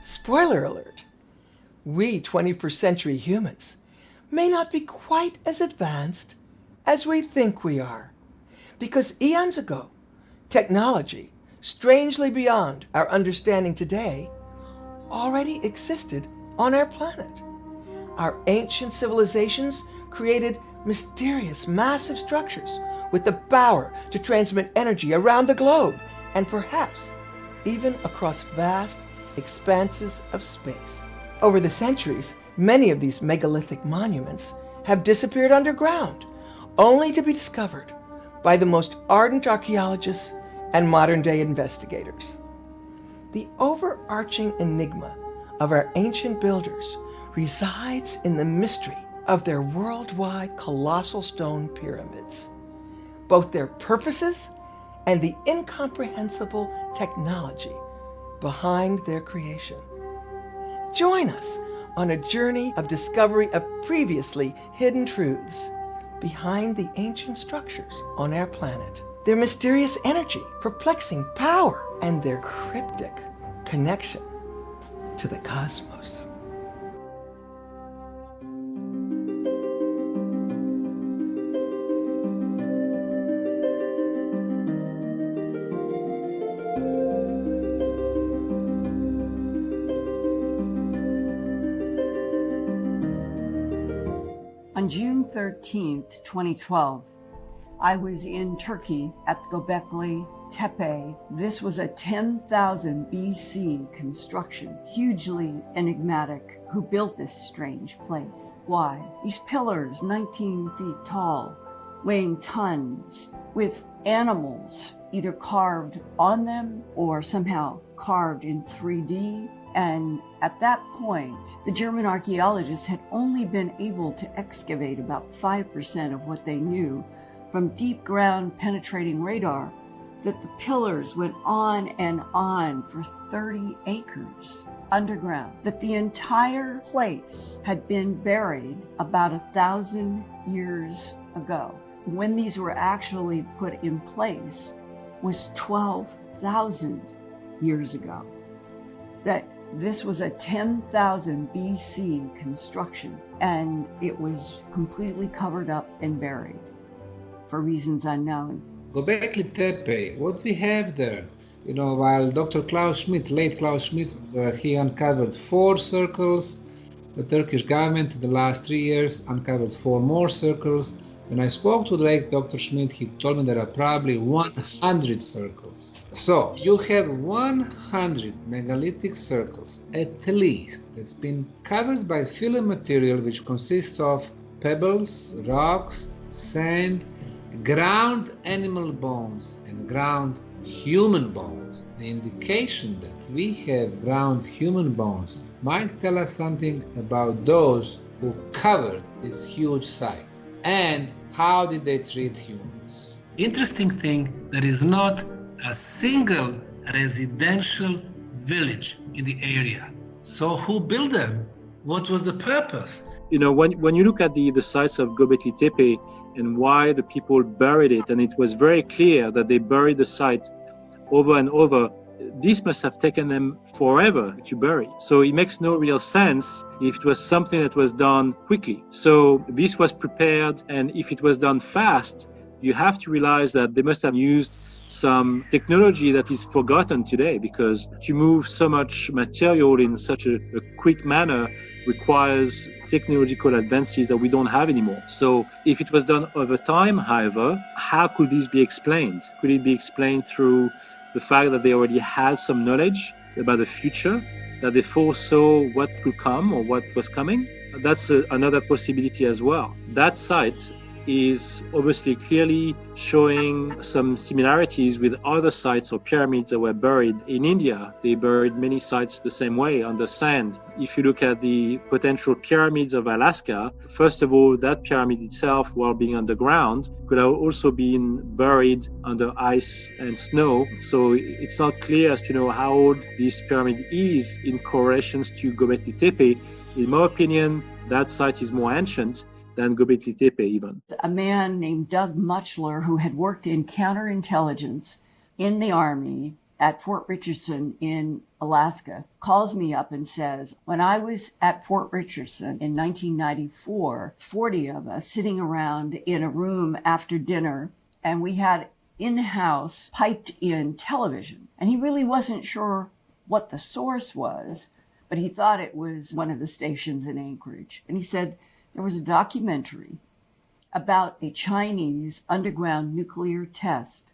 Spoiler alert, we 21st century humans may not be quite as advanced as we think we are, because eons ago, technology, strangely beyond our understanding today, already existed on our planet. Our ancient civilizations created mysterious, massive structures with the power to transmit energy around the globe and perhaps even across vast expanses of space. Over the centuries, many of these megalithic monuments have disappeared underground, only to be discovered by the most ardent archaeologists and modern-day investigators. The overarching enigma of our ancient builders resides in the mystery of their worldwide colossal stone pyramids, both their purposes and the incomprehensible technology behind their creation. Join us on a journey of discovery of previously hidden truths behind the ancient structures on our planet, their mysterious energy, perplexing power, and their cryptic connection to the cosmos. On June 13th, 2012, I was in Turkey at Göbekli Tepe. This was a 10,000 BC construction, hugely enigmatic. Who built this strange place? Why? These pillars, 19 feet tall, weighing tons, with animals either carved on them or somehow carved in 3D. And at that point, the German archaeologists had only been able to excavate about 5% of what they knew from deep ground penetrating radar, that the pillars went on and on for 30 acres underground, that the entire place had been buried about 1,000 years ago. When these were actually put in place was 12,000 years ago. That this was a 10,000 BC construction, and it was completely covered up and buried for reasons unknown. Göbekli Tepe, what we have there, while Dr. Klaus Schmidt, late Klaus Schmidt, he uncovered 4 circles. The Turkish government in the last 3 years uncovered 4 more circles. When I spoke to the late Dr. Schmidt, he told me there are probably 100 circles. So you have 100 megalithic circles, at least, that's been covered by film material which consists of pebbles, rocks, sand, ground animal bones, and ground human bones. The indication that we have ground human bones might tell us something about those who covered this huge site. And how did they treat humans? Interesting thing, there is not a single residential village in the area. So who built them? What was the purpose? When you look at the sites of Göbekli Tepe and why the people buried it, and it was very clear that they buried the site over and over, this must have taken them forever to bury. So it makes no real sense if it was something that was done quickly. So this was prepared, and if it was done fast, you have to realize that they must have used some technology that is forgotten today, because to move so much material in such a quick manner requires technological advances that we don't have anymore. So if it was done over time, however, how could this be explained? Could it be explained through the fact that they already had some knowledge about the future, that they foresaw what could come or what was coming? That's another possibility as well. That site is obviously clearly showing some similarities with other sites or pyramids that were buried in India. They buried many sites the same way, under sand. If you look at the potential pyramids of Alaska, first of all, that pyramid itself, while being underground, could have also been buried under ice and snow. So it's not clear as to know how old this pyramid is in correlations to Göbekli Tepe. In my opinion, that site is more ancient than Göbekli Tepe even. A man named Doug Muchler, who had worked in counterintelligence in the Army at Fort Richardson in Alaska, calls me up and says, when I was at Fort Richardson in 1994, 40 of us sitting around in a room after dinner, and we had in-house piped-in television. And he really wasn't sure what the source was, but he thought it was one of the stations in Anchorage. And he said, there was a documentary about a Chinese underground nuclear test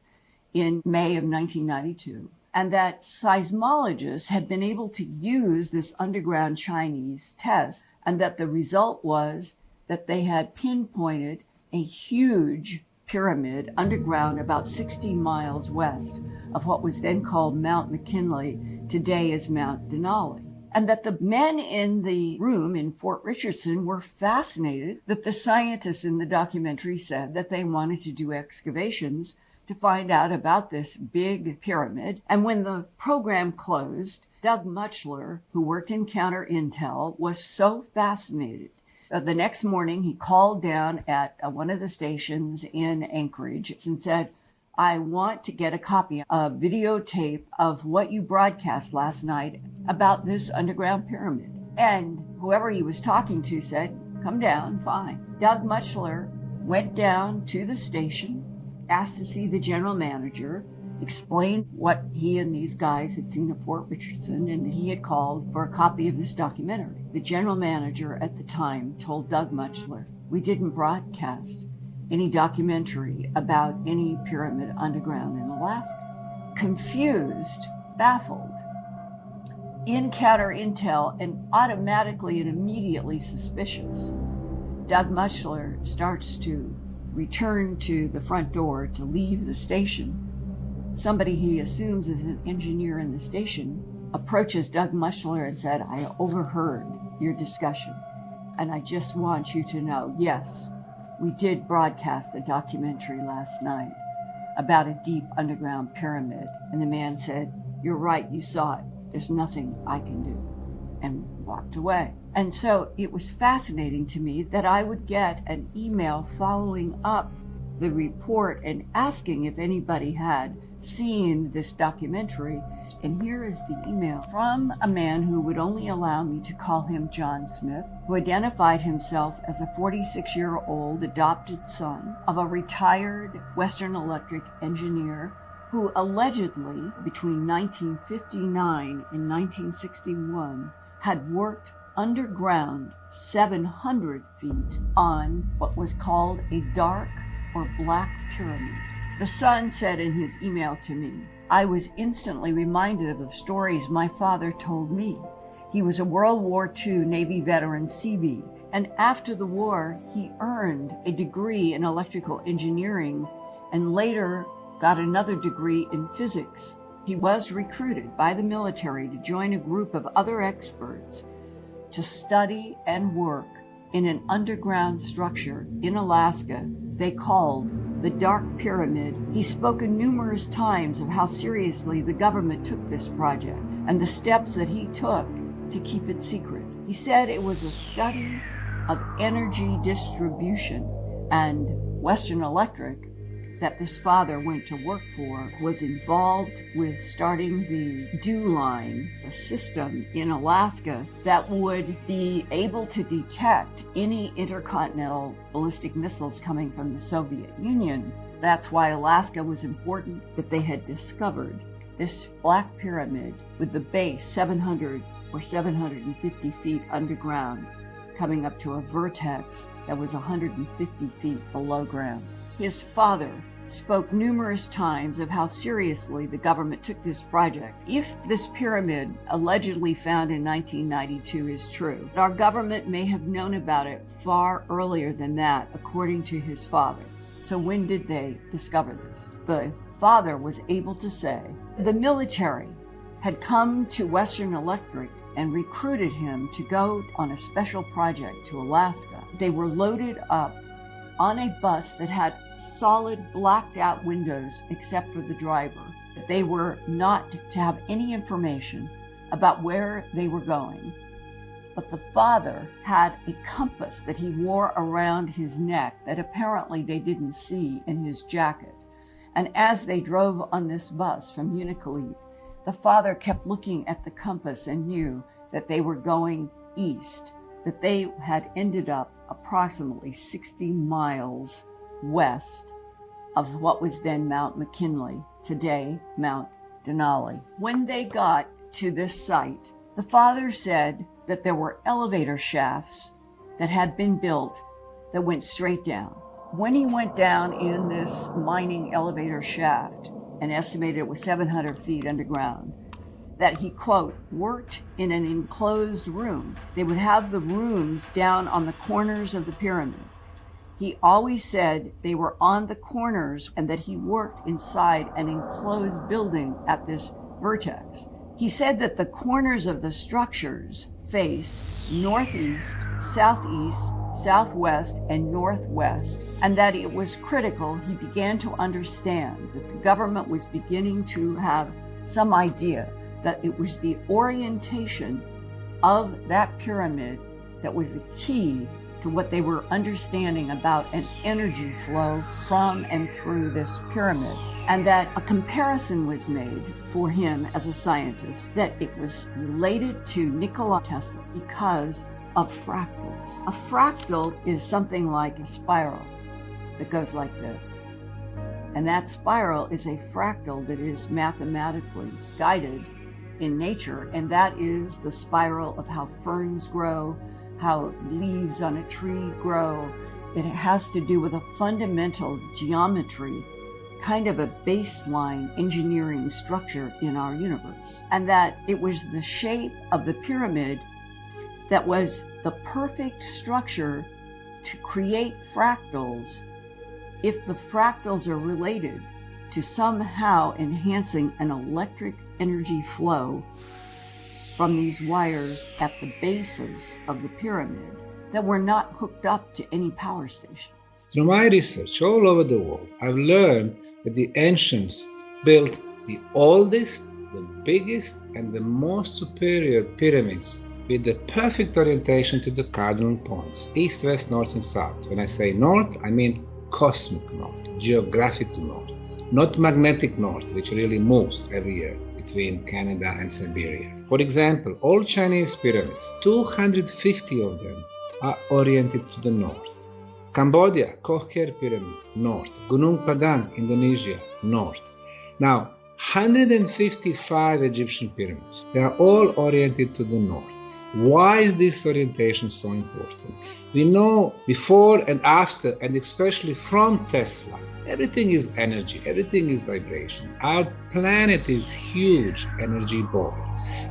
in May of 1992, and that seismologists had been able to use this underground Chinese test, and that the result was that they had pinpointed a huge pyramid underground about 60 miles west of what was then called Mount McKinley, today is Mount Denali. And that the men in the room in Fort Richardson were fascinated that the scientists in the documentary said that they wanted to do excavations to find out about this big pyramid. And when the program closed, Doug Muchler, who worked in counter intel, was so fascinated. The next morning, he called down at one of the stations in Anchorage and said, I want to get a copy of videotape of what you broadcast last night about this underground pyramid. And whoever he was talking to said, come down, fine. Doug Muchler went down to the station, asked to see the general manager, explained what he and these guys had seen at Fort Richardson, and he had called for a copy of this documentary. The general manager at the time told Doug Muchler, we didn't broadcast any documentary about any pyramid underground in Alaska. Confused, baffled, in counter intel, and automatically and immediately suspicious, Doug Muchler starts to return to the front door to leave the station. Somebody he assumes is an engineer in the station approaches Doug Muchler and said, I overheard your discussion, and I just want you to know, yes, we did broadcast a documentary last night about a deep underground pyramid. And the man said, you're right, you saw it. There's nothing I can do. And walked away. And so it was fascinating to me that I would get an email following up the report and asking if anybody had seen this documentary. And here is the email from a man who would only allow me to call him John Smith, who identified himself as a 46-year-old adopted son of a retired Western Electric engineer who allegedly, between 1959 and 1961, had worked underground 700 feet on what was called a dark or black pyramid. The son said in his email to me, I was instantly reminded of the stories my father told me. He was a World War II Navy veteran Seabee, and after the war, he earned a degree in electrical engineering and later got another degree in physics. He was recruited by the military to join a group of other experts to study and work in an underground structure in Alaska they called the Dark Pyramid. He's spoken numerous times of how seriously the government took this project and the steps that he took to keep it secret. He said it was a study of energy distribution, and Western Electric, that this father went to work for, was involved with starting the DEW line, a system in Alaska that would be able to detect any intercontinental ballistic missiles coming from the Soviet Union. That's why Alaska was important, that they had discovered this black pyramid with the base 700 or 750 feet underground, coming up to a vertex that was 150 feet below ground. His father spoke numerous times of how seriously the government took this project. If this pyramid allegedly found in 1992 is true, our government may have known about it far earlier than that, according to his father. So when did they discover this? The father was able to say the military had come to Western Electric and recruited him to go on a special project to Alaska. They were loaded up on a bus that had solid blacked out windows except for the driver. They were not to have any information about where they were going. But the father had a compass that he wore around his neck that apparently they didn't see in his jacket. And as they drove on this bus from Unalakleet, the father kept looking at the compass and knew that they were going east, that they had ended up approximately 60 miles west of what was then Mount McKinley, today Mount Denali. When they got to this site, the father said that there were elevator shafts that had been built that went straight down. When he went down in this mining elevator shaft, and estimated it was 700 feet underground, that he, quote, worked in an enclosed room. They would have the rooms down on the corners of the pyramid. He always said they were on the corners and that he worked inside an enclosed building at this vertex. He said that the corners of the structures face northeast, southeast, southwest, and northwest, and that it was critical. He began to understand that the government was beginning to have some idea that it was the orientation of that pyramid that was a key to what they were understanding about an energy flow from and through this pyramid. And that a comparison was made for him as a scientist that it was related to Nikola Tesla because of fractals. A fractal is something like a spiral that goes like this. And that spiral is a fractal that is mathematically guided in nature, and that is the spiral of how ferns grow, how leaves on a tree grow. It has to do with a fundamental geometry, kind of a baseline engineering structure in our universe. And that it was the shape of the pyramid that was the perfect structure to create fractals if the fractals are related to somehow enhancing an electric energy flow from these wires at the bases of the pyramid that were not hooked up to any power station. Through my research all over the world, I've learned that the ancients built the oldest, the biggest, and the most superior pyramids with the perfect orientation to the cardinal points, east, west, north, and south. When I say north, I mean cosmic north, geographic north, not magnetic north, which really moves every year between Canada and Siberia. For example, all Chinese pyramids, 250 of them, are oriented to the north. Cambodia, Koh-Ker Pyramid, north. Gunung Padang, Indonesia, north. Now, 155 Egyptian pyramids, they are all oriented to the north. Why is this orientation so important? We know before and after, and especially from Tesla, everything is energy, everything is vibration. Our planet is huge energy ball.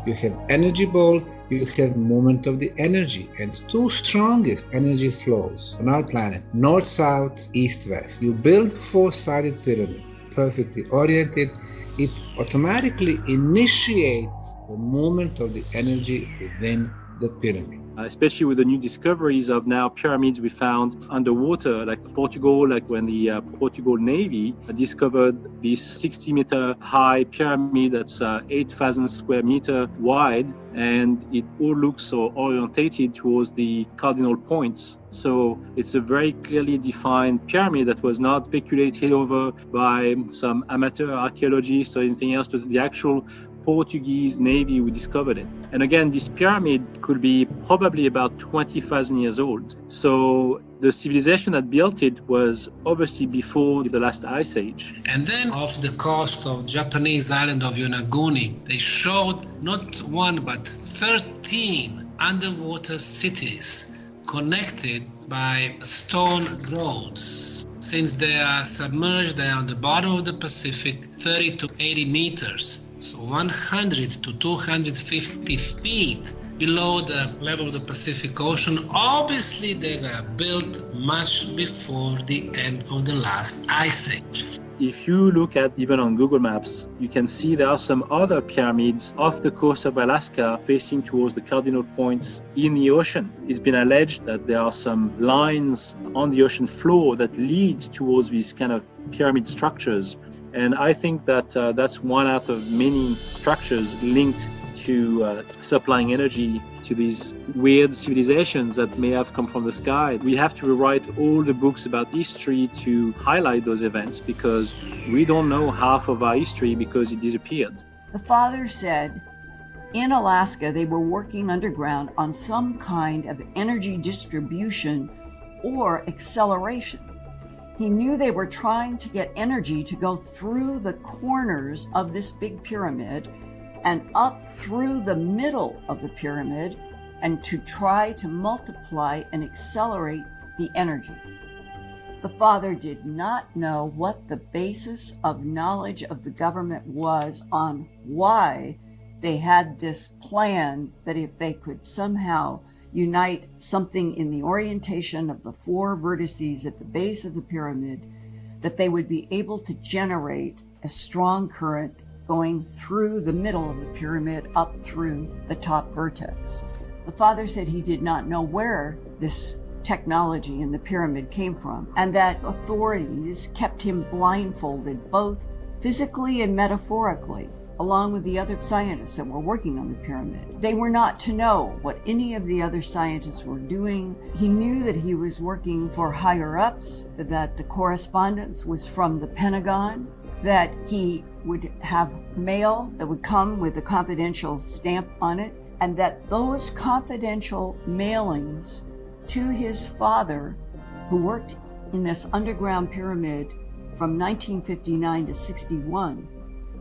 You have energy ball, you have movement of the energy, and two strongest energy flows on our planet, north-south, east-west. You build four-sided pyramid, perfectly oriented, it automatically initiates the movement of the energy within the pyramid. Especially with the new discoveries of now pyramids we found underwater, like Portugal, like when the Portugal Navy discovered this 60-meter high pyramid that's 8,000 square meter wide, and it all looks so orientated towards the cardinal points. So it's a very clearly defined pyramid that was not speculated over by some amateur archaeologists or anything else. It was the actual Portuguese Navy who discovered it. And again, this pyramid could be probably about 20,000 years old. So the civilization that built it was obviously before the last ice age. And then off the coast of Japanese island of Yonaguni, they showed not one but 13 underwater cities connected by stone roads. Since they are submerged, they are on the bottom of the Pacific, 30 to 80 meters, so 100 to 250 feet below the level of the Pacific Ocean. Obviously, they were built much before the end of the last ice age. If you look at even on Google Maps, you can see there are some other pyramids off the coast of Alaska facing towards the cardinal points in the ocean. It's been alleged that there are some lines on the ocean floor that lead towards these kind of pyramid structures. And I think that that's one out of many structures linked to supplying energy to these weird civilizations that may have come from the sky. We have to rewrite all the books about history to highlight those events because we don't know half of our history because it disappeared. The father said in Alaska they were working underground on some kind of energy distribution or acceleration. He knew they were trying to get energy to go through the corners of this big pyramid and up through the middle of the pyramid and to try to multiply and accelerate the energy. The father did not know what the basis of knowledge of the government was on why they had this plan that if they could somehow unite something in the orientation of the four vertices at the base of the pyramid, that they would be able to generate a strong current going through the middle of the pyramid up through the top vertex. The father said he did not know where this technology in the pyramid came from, and that authorities kept him blindfolded both physically and metaphorically, along with the other scientists that were working on the pyramid. They were not to know what any of the other scientists were doing. He knew that he was working for higher ups, that the correspondence was from the Pentagon, that he would have mail that would come with a confidential stamp on it, and that those confidential mailings to his father, who worked in this underground pyramid from 1959 to 61,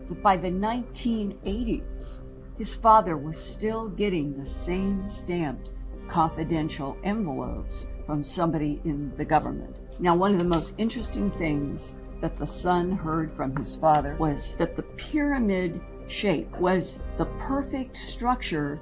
that by the 1980s, his father was still getting the same stamped confidential envelopes from somebody in the government. Now, one of the most interesting things that the son heard from his father was that the pyramid shape was the perfect structure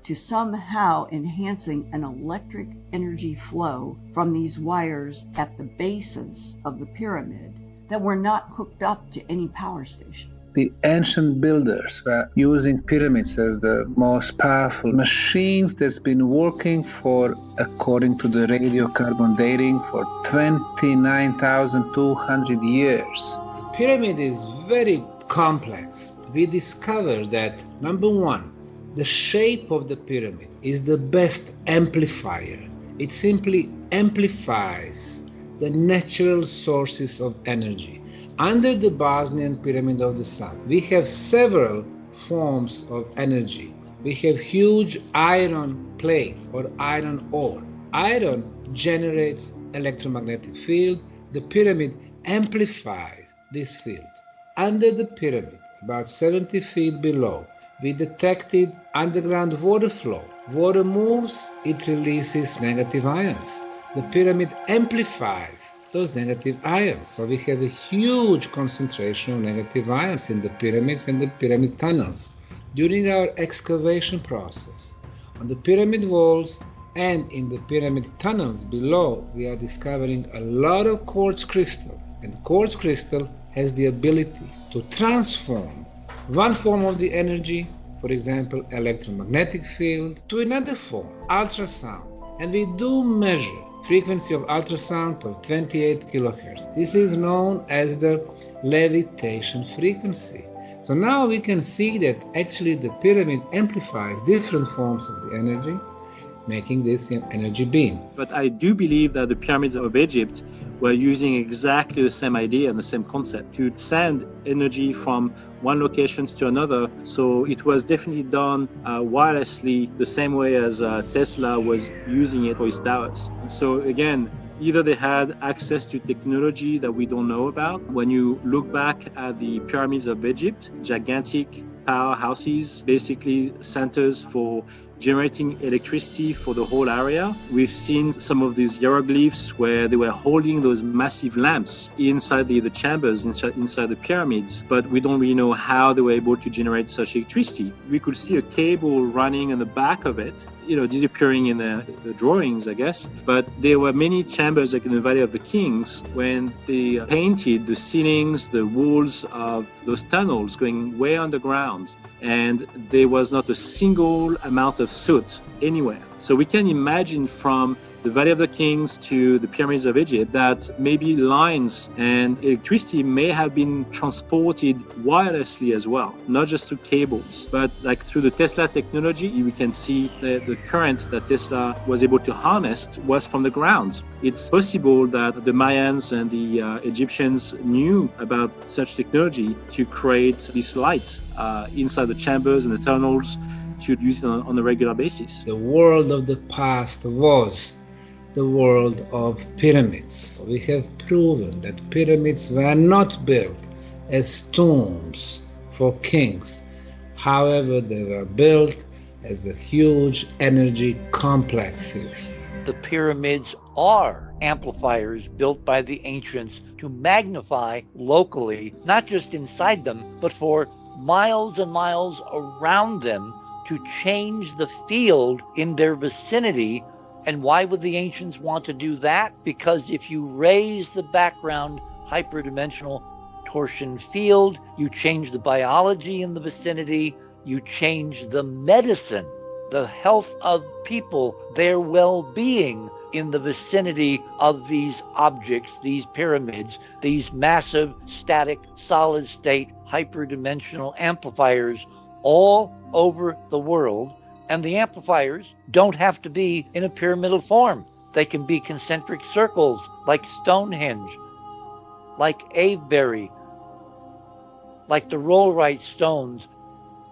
to somehow enhancing an electric energy flow from these wires at the bases of the pyramid that were not hooked up to any power station. The ancient builders were using pyramids as the most powerful machines that's been working for, according to the radiocarbon dating, for 29,200 years. Pyramid is very complex. We discovered that, number one, the shape of the pyramid is the best amplifier. It simply amplifies the natural sources of energy. Under the Bosnian Pyramid of the Sun, we have several forms of energy. We have huge iron plate or iron ore. Iron generates electromagnetic field. The pyramid amplifies this field. Under the pyramid, about 70 feet below, we detected underground water flow. Water moves, it releases negative ions. The pyramid amplifies those negative ions. So we have a huge concentration of negative ions in the pyramids and the pyramid tunnels. During our excavation process, on the pyramid walls and in the pyramid tunnels below, we are discovering a lot of quartz crystal. And quartz crystal has the ability to transform one form of the energy, for example, electromagnetic field, to another form, ultrasound. And we do measure frequency of ultrasound of 28 kilohertz. This is known as the levitation frequency. So now we can see that actually the pyramid amplifies different forms of the energy, making this an energy beam. But I do believe that the pyramids of Egypt were using exactly the same idea and the same concept to send energy from one location to another. So it was definitely done wirelessly, the same way as Tesla was using it for his towers. So again, either they had access to technology that we don't know about. When you look back at the pyramids of Egypt, gigantic powerhouses, basically centers for generating electricity for the whole area. We've seen some of these hieroglyphs where they were holding those massive lamps inside the chambers, inside the pyramids, but we don't really know how they were able to generate such electricity. We could see a cable running in the back of it, disappearing in the drawings, I guess. But there were many chambers, like in the Valley of the Kings, when they painted the ceilings, the walls of those tunnels going way underground, and there was not a single amount of soot anywhere. So we can imagine from the Valley of the Kings to the pyramids of Egypt that maybe lines and electricity may have been transported wirelessly as well, not just through cables, but like through the Tesla technology. We can see that the current that Tesla was able to harness was from the ground. It's possible that the Mayans and the Egyptians knew about such technology to create this light inside the chambers and the tunnels, to use it on a regular basis. The world of the past was the world of pyramids. We have proven that pyramids were not built as tombs for kings. However, they were built as the huge energy complexes. The pyramids are amplifiers built by the ancients to magnify locally, not just inside them, but for miles and miles around them, to change the field in their vicinity. And why would the ancients want to do that? Because if you raise the background hyperdimensional torsion field, you change the biology in the vicinity, you change the medicine, the health of people, their well-being in the vicinity of these objects, these pyramids, these massive static solid state hyperdimensional amplifiers all over the world. And the amplifiers don't have to be in a pyramidal form. They can be concentric circles like Stonehenge, like Avebury, like the Rollright stones,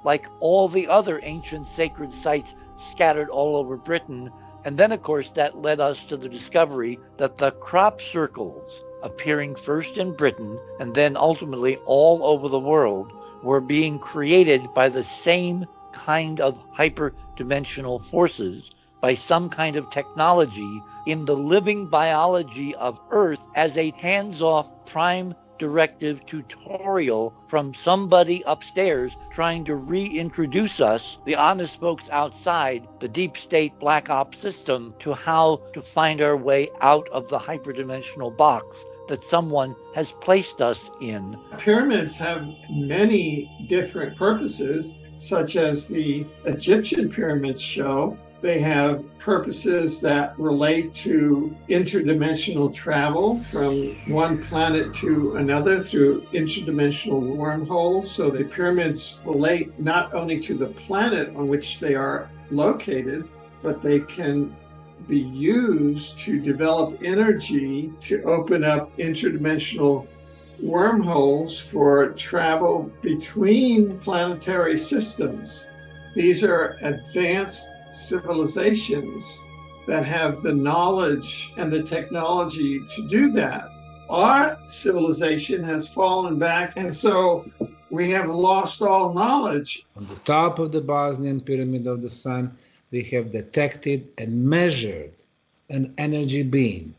like all the other ancient sacred sites scattered all over Britain. And then, of course, that led us to the discovery that the crop circles, appearing first in Britain and then ultimately all over the world, were being created by the same kind of hyperdimensional forces, by some kind of technology in the living biology of Earth, as a hands-off prime directive tutorial from somebody upstairs trying to reintroduce us, the honest folks outside, the deep state black ops system, to how to find our way out of the hyperdimensional box that someone has placed us in. Pyramids have many different purposes, such as the Egyptian pyramids show. They have purposes that relate to interdimensional travel from one planet to another through interdimensional wormholes. So the pyramids relate not only to the planet on which they are located, but they can be used to develop energy to open up interdimensional wormholes for travel between planetary systems. These are advanced civilizations that have the knowledge and the technology to do that. Our civilization has fallen back, and so we have lost all knowledge. On the top of the Bosnian Pyramid of the Sun, we have detected and measured an energy beam,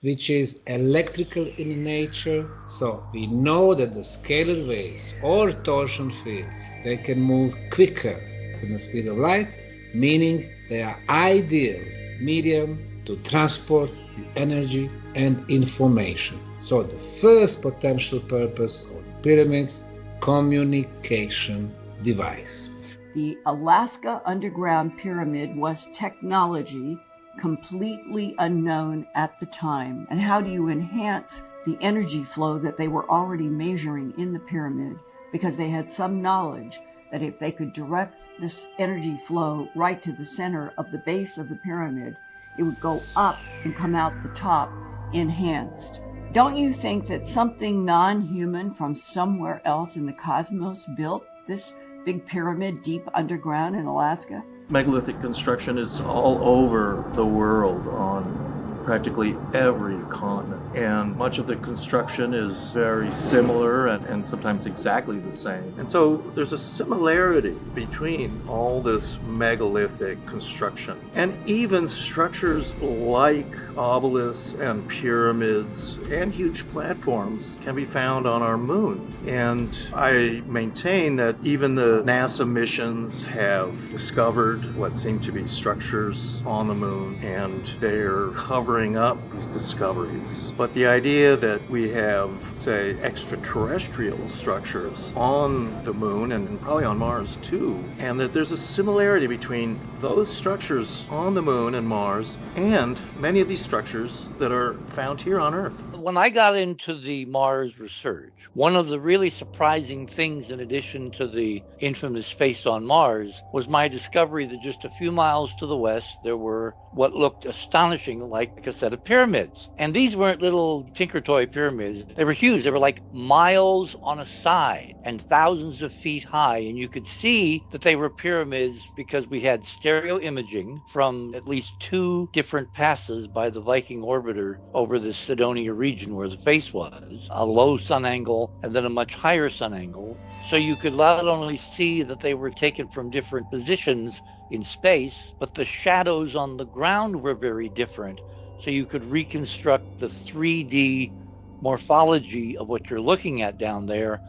which is electrical in nature. So we know that the scalar waves or torsion fields, they can move quicker than the speed of light, meaning they are ideal medium to transport the energy and information. So the first potential purpose of the pyramids, communication device. The Alaska Underground Pyramid was technology completely unknown at the time. And how do you enhance the energy flow that they were already measuring in the pyramid? Because they had some knowledge that if they could direct this energy flow right to the center of the base of the pyramid, it would go up and come out the top enhanced. Don't you think that something non-human from somewhere else in the cosmos built this big pyramid deep underground in Alaska? Megalithic construction is all over the world, on practically every continent. And much of the construction is very similar and sometimes exactly the same. And so there's a similarity between all this megalithic construction. And even structures like obelisks and pyramids and huge platforms can be found on our moon. And I maintain that even the NASA missions have discovered what seem to be structures on the moon, and they're covering up these discoveries. But the idea that we have, say, extraterrestrial structures on the moon and probably on Mars too, and that there's a similarity between those structures on the moon and Mars and many of these structures that are found here on Earth. When I got into the Mars research, one of the really surprising things, in addition to the infamous face on Mars, was my discovery that just a few miles to the west, there were what looked astonishing like a set of pyramids. And these weren't little tinker toy pyramids. They were huge. They were like miles on a side and thousands of feet high. And you could see that they were pyramids because we had stereo imaging from at least 2 different passes by the Viking orbiter over the Cydonia region where the face was, a low sun angle and then a much higher sun angle. So you could not only see that they were taken from different positions in space, but the shadows on the ground were very different. So you could reconstruct the 3D morphology of what you're looking at down there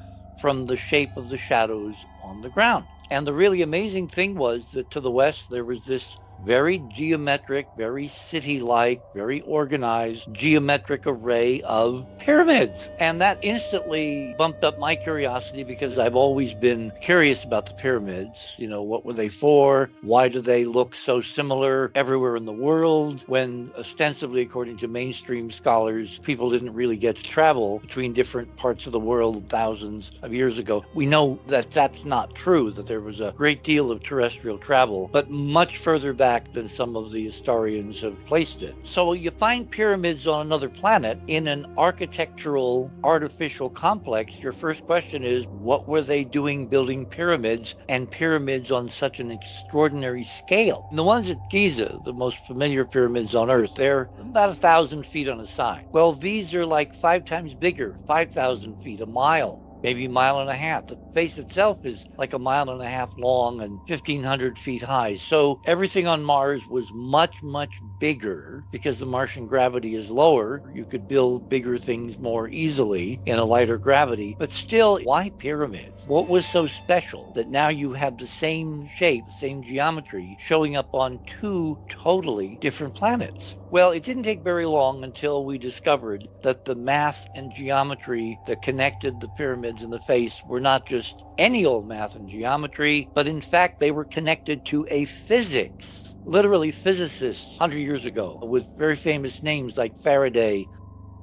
from the shape of the shadows on the ground. And the really amazing thing was that to the west, there was this very geometric, very city-like, very organized geometric array of pyramids. And that instantly bumped up my curiosity because I've always been curious about the pyramids. You know, what were they for? Why do they look so similar everywhere in the world when ostensibly, according to mainstream scholars, people didn't really get to travel between different parts of the world thousands of years ago? We know that that's not true, that there was a great deal of terrestrial travel, but much further back than some of the historians have placed it. So you find pyramids on another planet in an architectural artificial complex. Your first question is, what were they doing building pyramids, and pyramids on such an extraordinary scale? And the ones at Giza, the most familiar pyramids on Earth, they're about 1,000 feet on a side. Well, these are like 5 times bigger, 5,000 feet, a mile. Maybe a mile and a half. The face itself is like a mile and a half long and 1,500 feet high. So everything on Mars was much, much bigger because the Martian gravity is lower. You could build bigger things more easily in a lighter gravity. But still, why pyramids? What was so special that now you have the same shape, same geometry showing up on 2 totally different planets? Well, it didn't take very long until we discovered that the math and geometry that connected the pyramids and the face were not just any old math and geometry, but in fact they were connected to a physics. Literally physicists 100 years ago with very famous names like Faraday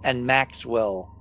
and Maxwell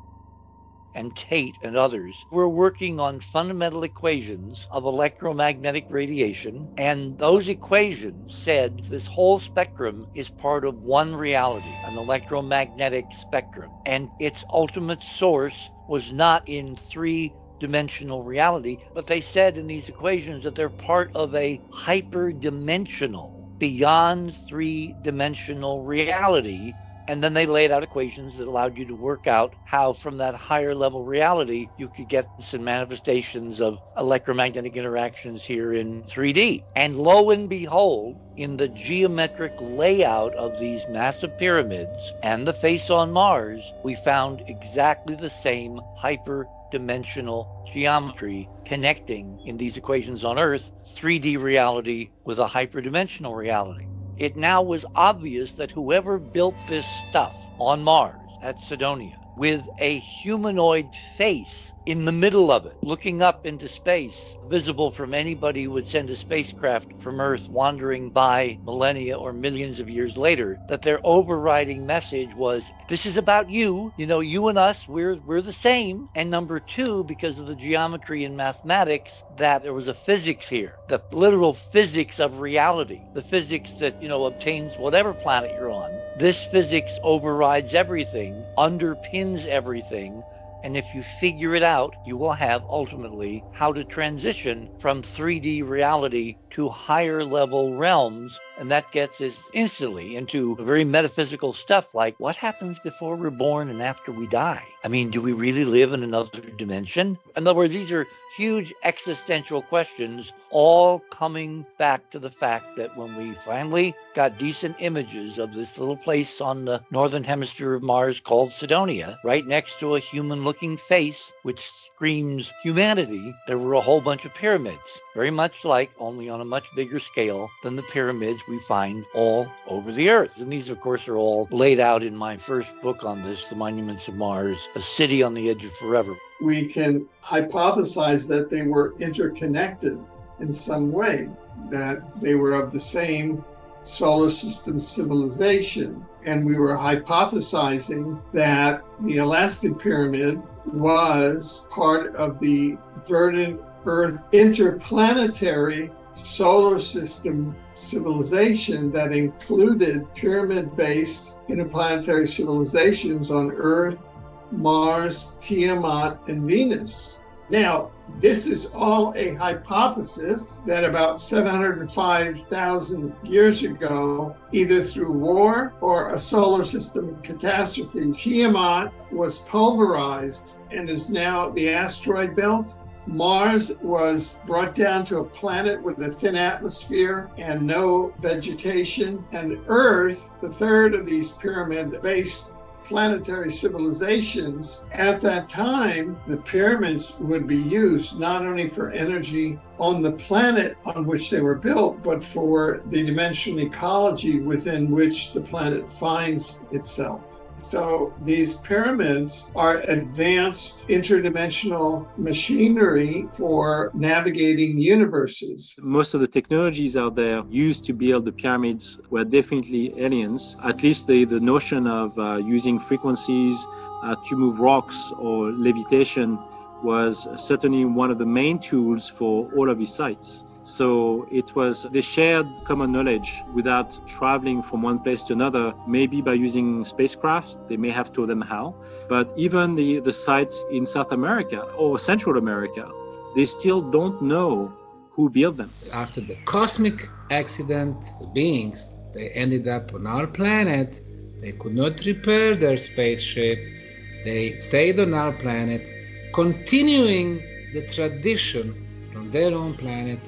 and Tate and others were working on fundamental equations of electromagnetic radiation, and those equations said this whole spectrum is part of one reality, an electromagnetic spectrum, and its ultimate source was not in 3-dimensional reality, but they said in these equations that they're part of a hyperdimensional, beyond 3-dimensional reality. And then they laid out equations that allowed you to work out how from that higher level reality you could get some manifestations of electromagnetic interactions here in 3D. And lo and behold, in the geometric layout of these massive pyramids and the face on Mars, we found exactly the same hyperdimensional geometry connecting in these equations on Earth, 3D reality with a hyperdimensional reality. It now was obvious that whoever built this stuff on Mars at Cydonia with a humanoid face in the middle of it, looking up into space, visible from anybody who would send a spacecraft from Earth wandering by millennia or millions of years later, that their overriding message was, this is about you, you and us, we're the same. And number 2, because of the geometry and mathematics, that there was a physics here, the literal physics of reality, the physics that, obtains whatever planet you're on. This physics overrides everything, underpins everything. And if you figure it out, you will have ultimately how to transition from 3D reality to to higher level realms. And that gets us instantly into very metaphysical stuff like what happens before we're born and after we die? I mean, do we really live in another dimension? In other words, these are huge existential questions, all coming back to the fact that when we finally got decent images of this little place on the northern hemisphere of Mars called Cydonia, right next to a human-looking face, which screams humanity, there were a whole bunch of pyramids, very much like, only on a much bigger scale than the pyramids we find all over the Earth. And these, of course, are all laid out in my first book on this, The Monuments of Mars, A City on the Edge of Forever. We can hypothesize that they were interconnected in some way, that they were of the same solar system civilization. And we were hypothesizing that the Alaskan Pyramid was part of the verdant Earth interplanetary solar system civilization that included pyramid-based interplanetary civilizations on Earth, Mars, Tiamat, and Venus. Now, this is all a hypothesis that about 705,000 years ago, either through war or a solar system catastrophe, Tiamat was pulverized and is now the asteroid belt. Mars was brought down to a planet with a thin atmosphere and no vegetation. And Earth, the third of these pyramid-based planetary civilizations, at that time, the pyramids would be used not only for energy on the planet on which they were built, but for the dimensional ecology within which the planet finds itself. So these pyramids are advanced interdimensional machinery for navigating universes. Most of the technologies out there used to build the pyramids were definitely aliens. At least the notion of using frequencies to move rocks or levitation was certainly one of the main tools for all of these sites. So it was the shared common knowledge without traveling from one place to another, maybe by using spacecraft. They may have told them how. But even the sites in South America or Central America, they still don't know who built them. After the cosmic accident, the beings, they ended up on our planet. They could not repair their spaceship. They stayed on our planet, continuing the tradition from their own planet,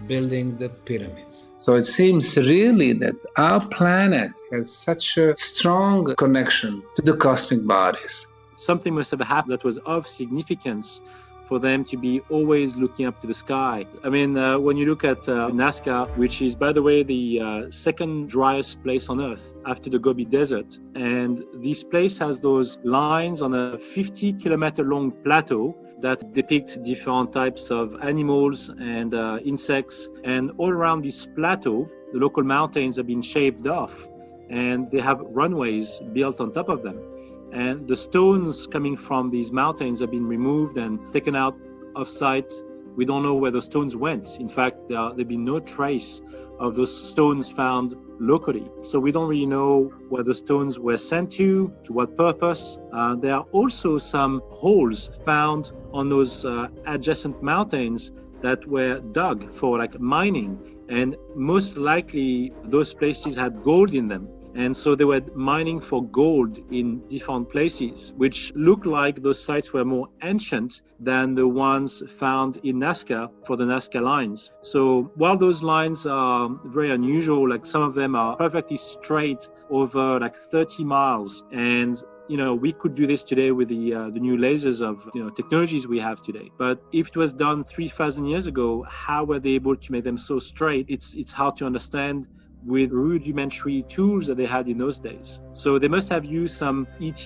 building the pyramids. So it seems really that our planet has such a strong connection to the cosmic bodies. Something must have happened that was of significance for them to be always looking up to the sky. I mean, when you look at Nazca, which is, by the way, the second driest place on Earth after the Gobi Desert, and this place has those lines on a 50-kilometer long plateau that depict different types of animals and insects. And all around this plateau, the local mountains have been shaved off and they have runways built on top of them. And the stones coming from these mountains have been removed and taken out of sight. We don't know where the stones went. In fact, there've been no trace of those stones found locally. So we don't really know where the stones were sent to what purpose. There are also some holes found on those adjacent mountains that were dug for like mining. And most likely those places had gold in them. And so they were mining for gold in different places, which look like those sites were more ancient than the ones found in Nazca for the Nazca lines. So while those lines are very unusual, like some of them are perfectly straight over like 30 miles. And we could do this today with the new lasers of technologies we have today. But if it was done 3,000 years ago, how were they able to make them so straight? It's hard to understand with rudimentary tools that they had in those days. So they must have used some ET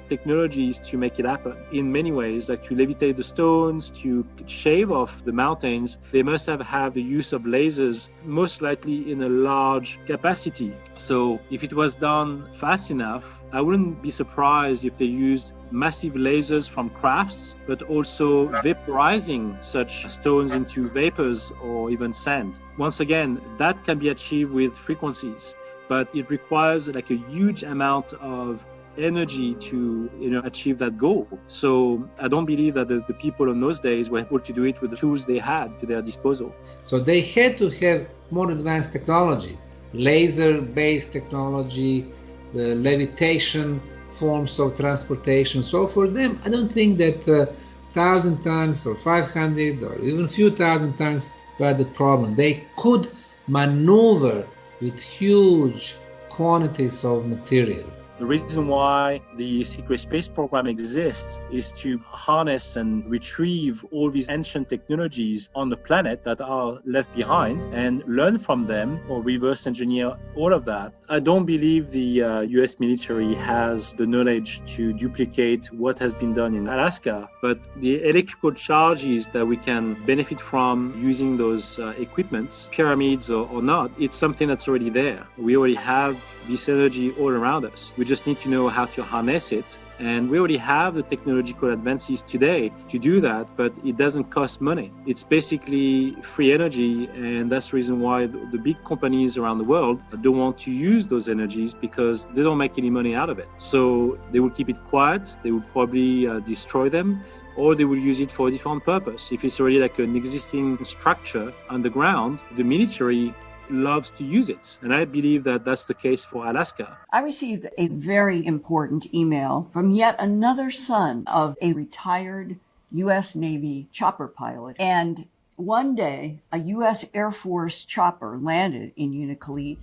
technologies to make it happen. In many ways, like to levitate the stones, to shave off the mountains, they must have had the use of lasers, most likely in a large capacity. So if it was done fast enough, I wouldn't be surprised if they used massive lasers from crafts, but also vaporizing such stones into vapors or even sand. Once again, that can be achieved with frequencies, but it requires like a huge amount of energy to achieve that goal. So I don't believe that the people in those days were able to do it with the tools they had to their disposal. So they had to have more advanced technology, laser-based technology, the levitation forms of transportation. So for them, I don't think that 1,000 tons or 500 or even a few thousand tons were the problem. They could maneuver with huge quantities of material. The reason why the secret space program exists is to harness and retrieve all these ancient technologies on the planet that are left behind and learn from them or reverse engineer all of that. I don't believe the US military has the knowledge to duplicate what has been done in Alaska, but the electrical charges that we can benefit from using those equipments, pyramids or not, it's something that's already there. We already have this energy all around us. We just need to know how to harness it. And we already have the technological advances today to do that, but it doesn't cost money. It's basically free energy, and that's the reason why the big companies around the world don't want to use those energies, because they don't make any money out of it. So they will keep it quiet, they will probably destroy them, or they will use it for a different purpose. If it's already like an existing structure underground, the military loves to use it. And I believe that that's the case for Alaska. I received a very important email from yet another son of a retired U.S. Navy chopper pilot. And one day, a U.S. Air Force chopper landed in Unalakleet,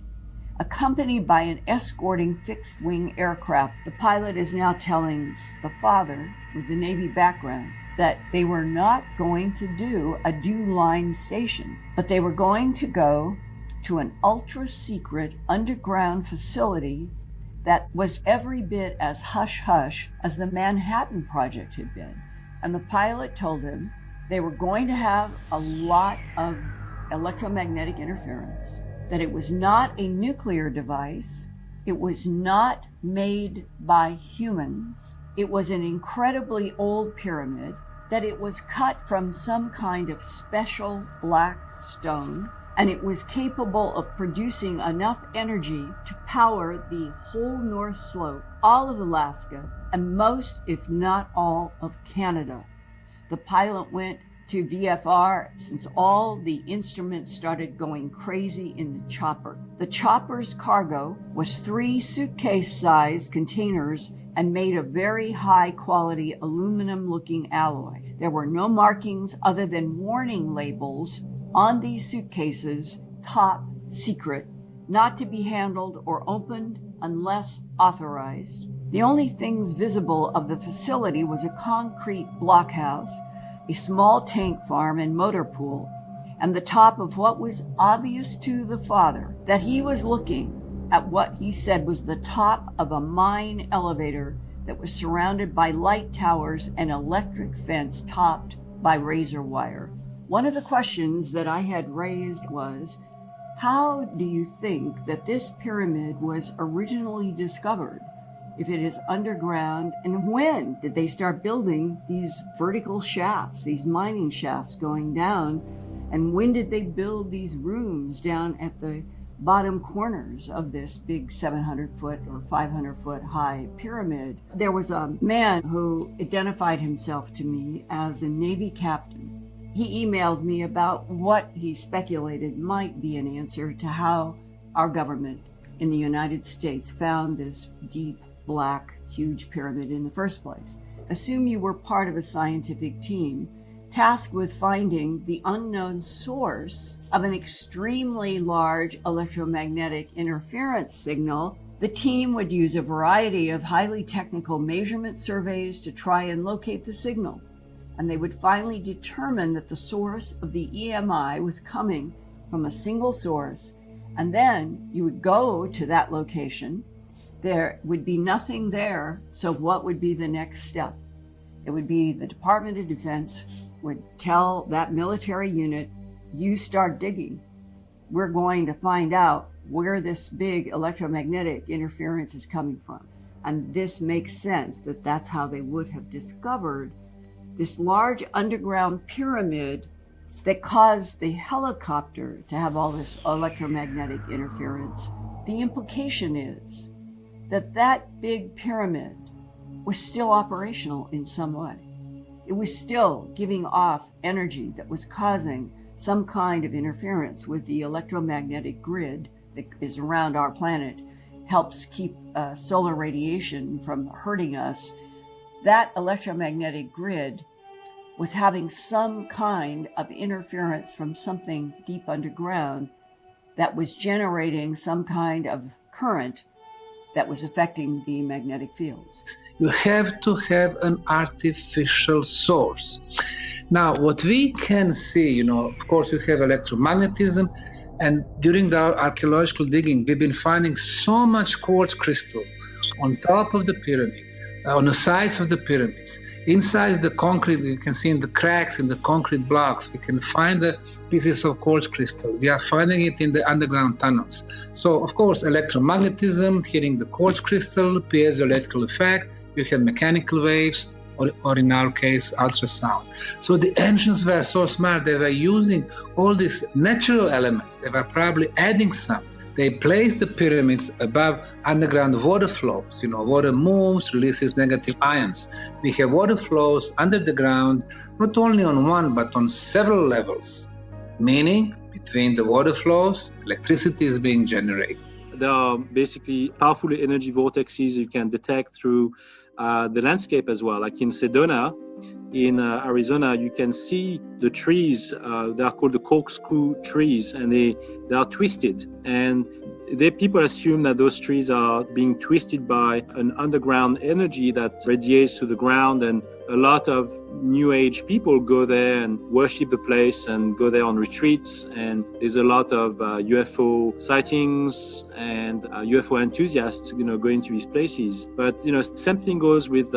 accompanied by an escorting fixed-wing aircraft. The pilot is now telling the father, with the Navy background, that they were not going to do a DEW-line station, but they were going to go to an ultra-secret underground facility that was every bit as hush-hush as the Manhattan Project had been. And the pilot told him they were going to have a lot of electromagnetic interference, that it was not a nuclear device, it was not made by humans, it was an incredibly old pyramid, that it was cut from some kind of special black stone, and it was capable of producing enough energy to power the whole North Slope, all of Alaska, and most, if not all, of Canada. The pilot went to VFR since all the instruments started going crazy in the chopper. The chopper's cargo was 3 suitcase-sized containers and made of very high-quality aluminum-looking alloy. There were no markings other than warning labels on these suitcases, top secret, not to be handled or opened unless authorized. The only things visible of the facility was a concrete blockhouse, a small tank farm and motor pool, and the top of what was obvious to the father, that he was looking at what he said was the top of a mine elevator that was surrounded by light towers and electric fence topped by razor wire. One of the questions that I had raised was, how do you think that this pyramid was originally discovered, if it is underground, and when did they start building these vertical shafts, these mining shafts going down, and when did they build these rooms down at the bottom corners of this big 700-foot or 500-foot high pyramid? There was a man who identified himself to me as a Navy captain. He emailed me about what he speculated might be an answer to how our government in the United States found this deep, black, huge pyramid in the first place. Assume you were part of a scientific team tasked with finding the unknown source of an extremely large electromagnetic interference signal. The team would use a variety of highly technical measurement surveys to try and locate the signal. And they would finally determine that the source of the EMI was coming from a single source. And then you would go to that location. There would be nothing there. So what would be the next step? It would be the Department of Defense would tell that military unit, you start digging. We're going to find out where this big electromagnetic interference is coming from. And this makes sense that that's how they would have discovered this large underground pyramid that caused the helicopter to have all this electromagnetic interference. The implication is that big pyramid was still operational in some way. It was still giving off energy that was causing some kind of interference with the electromagnetic grid that is around our planet, helps keep solar radiation from hurting us. That electromagnetic grid was having some kind of interference from something deep underground that was generating some kind of current that was affecting the magnetic fields. You have to have an artificial source. Now, what we can see, of course, you have electromagnetism, and during the archaeological digging, we've been finding so much quartz crystal on top of the pyramid, on the sides of the pyramids. Inside the concrete, you can see in the cracks in the concrete blocks, we can find the pieces of quartz crystal. We are finding it in the underground tunnels. So, of course, electromagnetism hitting the quartz crystal, piezoelectrical effect, you have mechanical waves, or in our case, ultrasound. So the ancients were so smart, they were using all these natural elements. They were probably adding some. They placed the pyramids above underground water flows. Water moves, releases negative ions. We have water flows under the ground, not only on one, but on several levels, meaning between the water flows, electricity is being generated. There are basically powerful energy vortexes you can detect through the landscape as well. Like in Sedona, in Arizona, you can see the trees. They are called the corkscrew trees, and they are twisted. And people assume that those trees are being twisted by an underground energy that radiates to the ground, and a lot of New Age people go there and worship the place and go there on retreats, and there's a lot of UFO sightings and UFO enthusiasts going to these places. But same thing goes with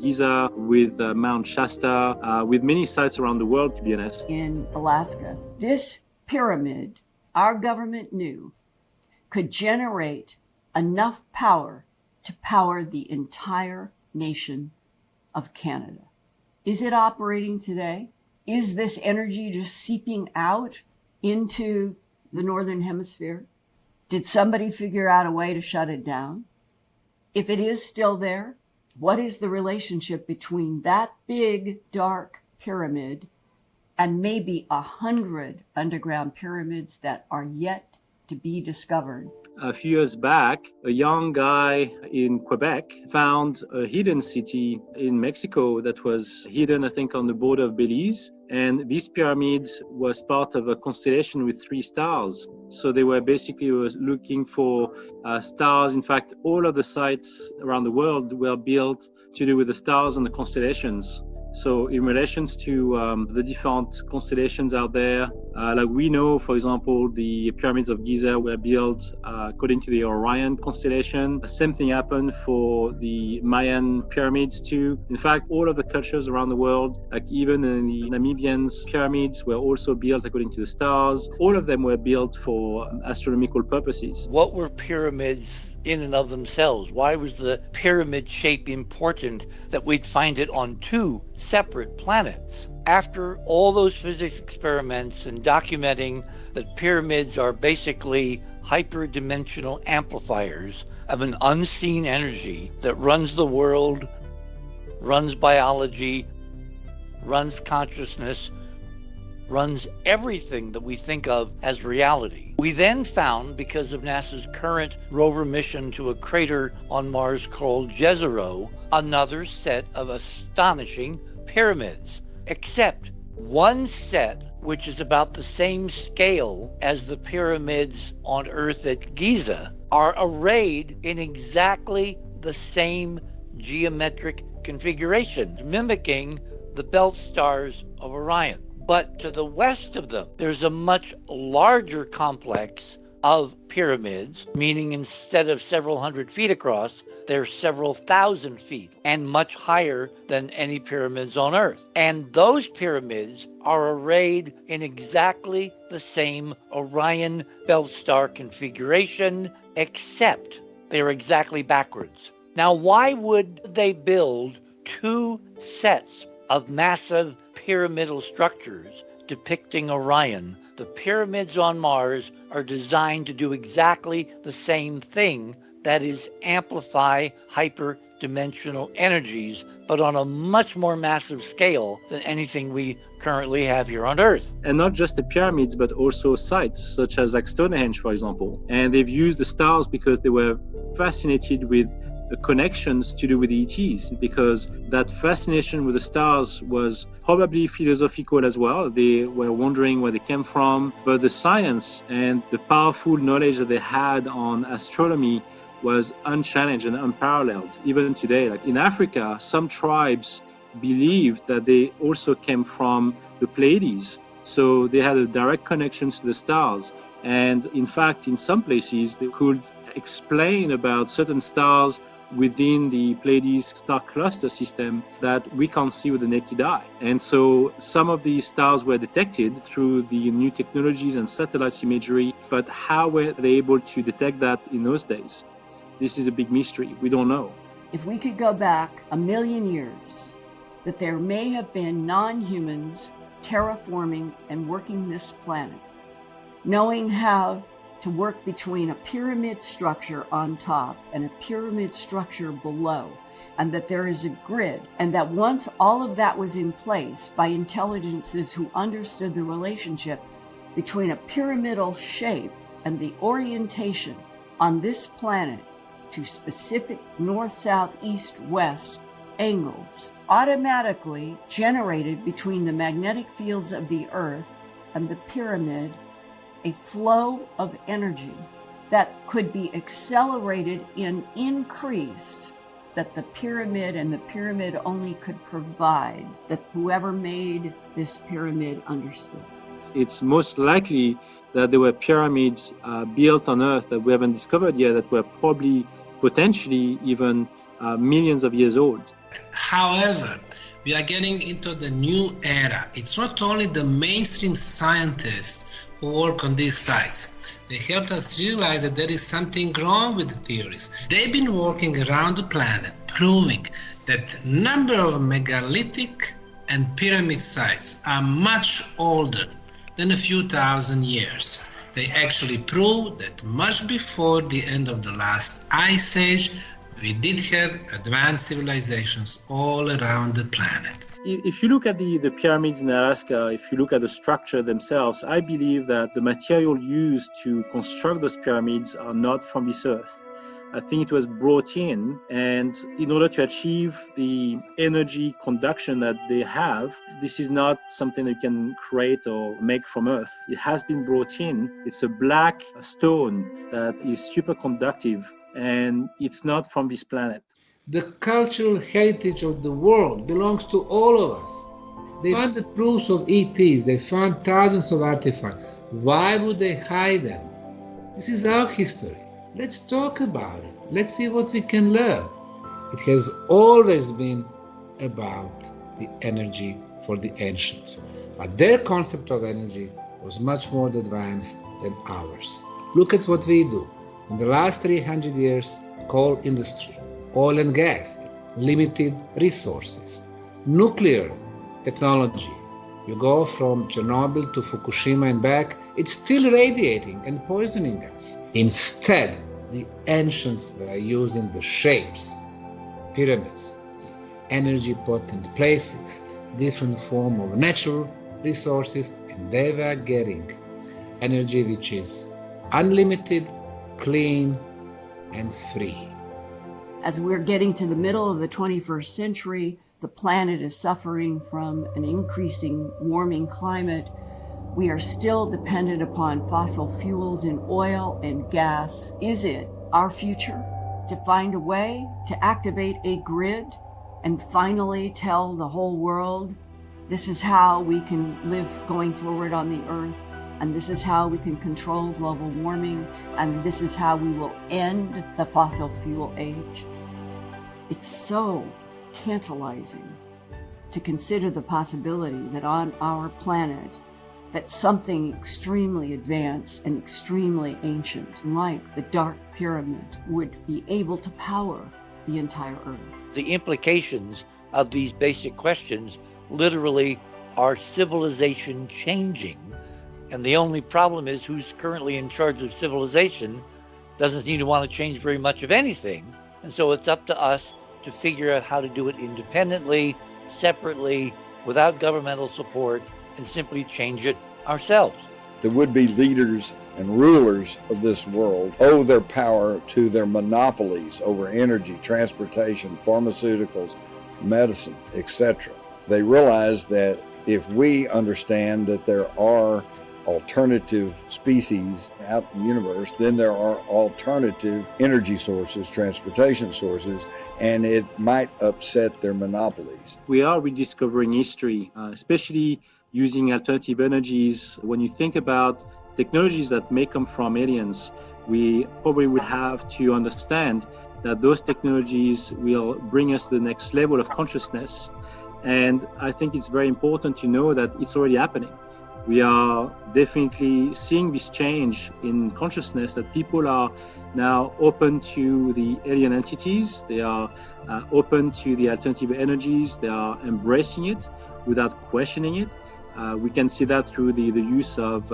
Giza, with Mount Shasta, with many sites around the world, to be honest. In Alaska, this pyramid, our government knew, could generate enough power to power the entire nation of Canada. Is it operating today? Is this energy just seeping out into the Northern Hemisphere? Did somebody figure out a way to shut it down? If it is still there, what is the relationship between that big, dark pyramid and maybe 100 underground pyramids that are yet to be discovered? A few years back, a young guy in Quebec found a hidden city in Mexico that was hidden, I think, on the border of Belize. And this pyramid was part of a constellation with 3 stars. So they were basically looking for stars. In fact, all of the sites around the world were built to do with the stars and the constellations. So in relations to the different constellations out there, like we know, for example, the pyramids of Giza were built according to the Orion constellation. The same thing happened for the Mayan pyramids too. In fact, all of the cultures around the world, like even in the Namibians, pyramids were also built according to the stars. All of them were built for astronomical purposes. What were pyramids in and of themselves? Why was the pyramid shape important that we'd find it on 2 separate planets? After all those physics experiments and documenting that pyramids are basically hyperdimensional amplifiers of an unseen energy that runs the world, runs biology, runs consciousness, runs everything that we think of as reality. We then found, because of NASA's current rover mission to a crater on Mars called Jezero, another set of astonishing pyramids, except one set which is about the same scale as the pyramids on Earth at Giza, are arrayed in exactly the same geometric configuration, mimicking the belt stars of Orion. But to the west of them, there's a much larger complex of pyramids, meaning instead of several hundred feet across, they're several thousand feet and much higher than any pyramids on Earth. And those pyramids are arrayed in exactly the same Orion belt star configuration, except they're exactly backwards. Now, why would they build 2 sets of massive pyramidal structures depicting Orion? The pyramids on Mars are designed to do exactly the same thing that is, amplify hyperdimensional energies, but on a much more massive scale than anything we currently have here on Earth. And not just the pyramids, but also sites such as like Stonehenge, for example. And they've used the stars because they were fascinated with the connections to do with the ETs, because that fascination with the stars was probably philosophical as well. They were wondering where they came from, but the science and the powerful knowledge that they had on astronomy was unchallenged and unparalleled. Even today, like in Africa, some tribes believed that they also came from the Pleiades. So they had a direct connections to the stars. And in fact, in some places, they could explain about certain stars within the Pleiades star cluster system that we can't see with the naked eye. And so some of these stars were detected through the new technologies and satellite imagery, but how were they able to detect that in those days? This is a big mystery. We don't know. If we could go back 1 million years, that there may have been non-humans terraforming and working this planet, knowing how to work between a pyramid structure on top and a pyramid structure below, and that there is a grid, and that once all of that was in place by intelligences who understood the relationship between a pyramidal shape and the orientation on this planet to specific north, south, east, west angles, automatically generated between the magnetic fields of the Earth and the pyramid a flow of energy that could be accelerated and increased, that the pyramid and the pyramid only could provide, that whoever made this pyramid understood. It's most likely that there were pyramids built on Earth that we haven't discovered yet, that were probably potentially even millions of years old. However, we are getting into the new era. It's not only the mainstream scientists who work on these sites. They helped us realize that there is something wrong with the theories. They've been working around the planet, proving that number of megalithic and pyramid sites are much older than a few thousand years. They actually prove that much before the end of the last ice age, we did have advanced civilizations all around the planet. If you look at the pyramids in Alaska, if you look at the structure themselves, I believe that the material used to construct those pyramids are not from this earth. I think it was brought in, and in order to achieve the energy conduction that they have, this is not something that you can create or make from earth. It has been brought in. It's a black stone that is superconductive, and it's not from this planet. The cultural heritage of the world belongs to all of us. They found the proofs of ETs, they found thousands of artifacts. Why would they hide them? This is our history. Let's talk about it. Let's see what we can learn. It has always been about the energy for the ancients. But their concept of energy was much more advanced than ours. Look at what we do. In the last 300 years, coal industry, oil and gas, limited resources, nuclear technology. You go from Chernobyl to Fukushima and back, it's still radiating and poisoning us. Instead, the ancients were using the shapes, pyramids, energy potent places, different form of natural resources, and they were getting energy which is unlimited, clean, and free. As we're getting to the middle of the 21st century, the planet is suffering from an increasing warming climate. We are still dependent upon fossil fuels in oil and gas. Is it our future to find a way to activate a grid and finally tell the whole world, this is how we can live going forward on the Earth, and this is how we can control global warming, and this is how we will end the fossil fuel age? It's so tantalizing to consider the possibility that on our planet, that something extremely advanced and extremely ancient, like the Dark Pyramid, would be able to power the entire Earth. The implications of these basic questions literally are civilization changing. And the only problem is who's currently in charge of civilization, doesn't seem to want to change very much of anything. And so it's up to us to figure out how to do it independently, separately, without governmental support, and simply change it ourselves. The would-be leaders and rulers of this world owe their power to their monopolies over energy, transportation, pharmaceuticals, medicine, etc. They realize that if we understand that there are alternative species out in the universe, then there are alternative energy sources, transportation sources, and it might upset their monopolies. We are rediscovering history, especially using alternative energies. When you think about technologies that may come from aliens, we probably would have to understand that those technologies will bring us to the next level of consciousness. And I think it's very important to know that it's already happening. We are definitely seeing this change in consciousness, that people are now open to the alien entities. They are open to the alternative energies. They are embracing it without questioning it. We can see that through the use of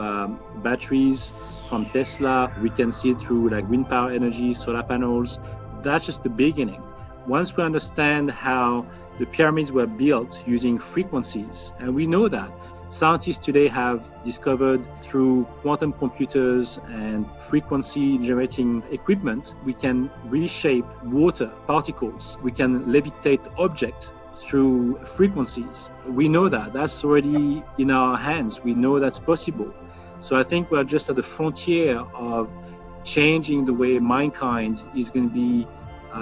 batteries from Tesla. We can see it through like wind power energy, solar panels. That's just the beginning. Once we understand how the pyramids were built using frequencies, and we know that scientists today have discovered through quantum computers and frequency generating equipment, we can reshape water particles. We can levitate objects through frequencies. We know that. That's already in our hands. We know that's possible. So I think we're just at the frontier of changing the way mankind is going to be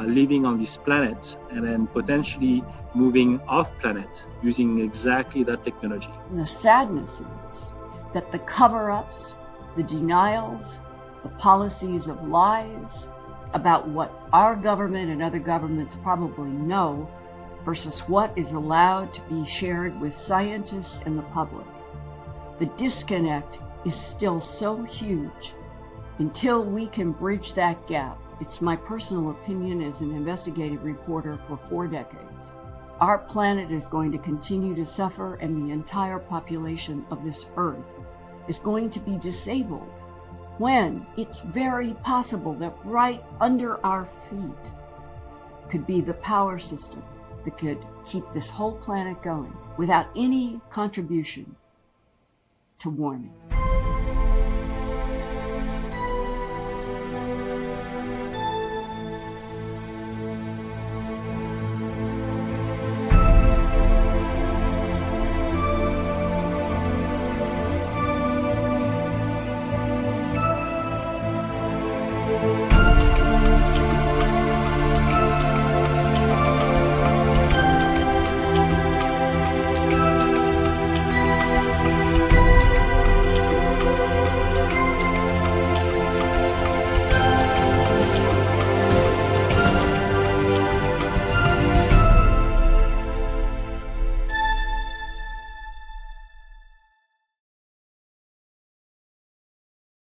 living on this planet, and then potentially moving off planet using exactly that technology. And the sadness is that the cover-ups, the denials, the policies of lies about what our government and other governments probably know versus what is allowed to be shared with scientists and the public. The disconnect is still so huge. Until we can bridge that gap, it's my personal opinion as an investigative reporter for 4 decades, our planet is going to continue to suffer, and the entire population of this Earth is going to be disabled when it's very possible that right under our feet could be the power system that could keep this whole planet going without any contribution to warming.